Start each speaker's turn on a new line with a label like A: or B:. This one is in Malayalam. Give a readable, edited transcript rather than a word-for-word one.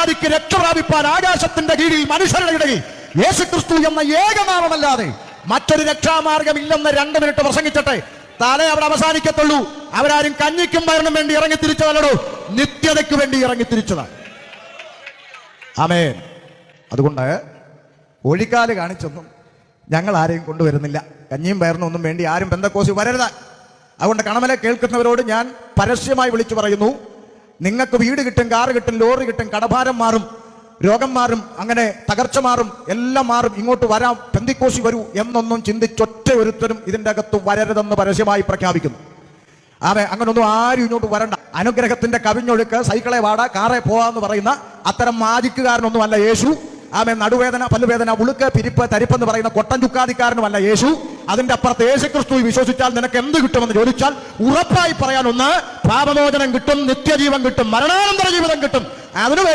A: ജാതിക്ക് രക്ഷ പ്രാപിപ്പാൻ ആകാശത്തിന്റെ കീഴിൽ മനുഷ്യരുടെ ഇടയിൽ യേശുക്രിസ്തു എന്ന ഏകനാമമല്ലാതെ മറ്റൊരു രക്ഷാമാർഗം ഇല്ലെന്ന് 2 മിനിറ്റ് പ്രസംഗിച്ചട്ടെ. തലേ അവിടെ അവസാനിക്കത്തുള്ളൂ. അവരാരും കഞ്ഞിക്കും പയറിനും വേണ്ടി ഇറങ്ങി തിരിച്ചതല്ലോ, നിത്യതയ്ക്ക് വേണ്ടി ഇറങ്ങി തിരിച്ചതാണ്. ആമേൻ. അതുകൊണ്ട് ഒഴിക്കാല് കാണിച്ചൊന്നും ഞങ്ങൾ ആരെയും കൊണ്ടുവരുന്നില്ല. കഞ്ഞിയും പയറിനും ഒന്നും വേണ്ടി ആരും പെന്തക്കോസിൽ വരരുത്. അതുകൊണ്ട് കണമലെ കേൾക്കുന്നവരോട് ഞാൻ പരസ്യമായി വിളിച്ചു പറയുന്നു, നിങ്ങൾക്ക് വീട് കിട്ടും, കാറ് കിട്ടും, ലോറി കിട്ടും, കടഭാരം മാറും, രോഗം മാറും, അങ്ങനെ തകർച്ച മാറും, എല്ലാം മാറും, ഇങ്ങോട്ട് വരാം, പെന്തിക്കോസി വരൂ എന്നൊന്നും ചിന്തിച്ചൊറ്റ ഒരുത്തരും ഇതിൻ്റെ അകത്ത് വരരുതെന്ന് പരസ്യമായി പ്രഖ്യാപിക്കുന്നു. അങ്ങനൊന്നും ആരും ഇങ്ങോട്ട് വരണ്ട. അനുഗ്രഹത്തിന്റെ കവിഞ്ഞൊഴുക്ക്, സൈക്കിളെ വാടാ, കാറെ പോവാന്ന് പറയുന്ന അത്തരം മാജിക്കുകാരനൊന്നും അല്ല യേശു. നടുവേദന, പല്ലുവേദന, ഉളുക്ക്, പിരിപ്പ്, തരിപ്പെന്ന് പറയുന്ന കൊട്ടൻ ചുക്കാതിക്കാരനുമല്ല യേശു. അതിന്റെ അപ്പുറത്ത് യേശുക്രിസ്തു വിശ്വസിച്ചാൽ നിനക്ക് എന്ത് കിട്ടുമെന്ന് ചോദിച്ചാൽ ഉറപ്പായി പറയാനൊന്ന്, പാപമോചനം കിട്ടും, നിത്യജീവൻ കിട്ടും, മരണാനന്തര ജീവിതം കിട്ടും. അതിനു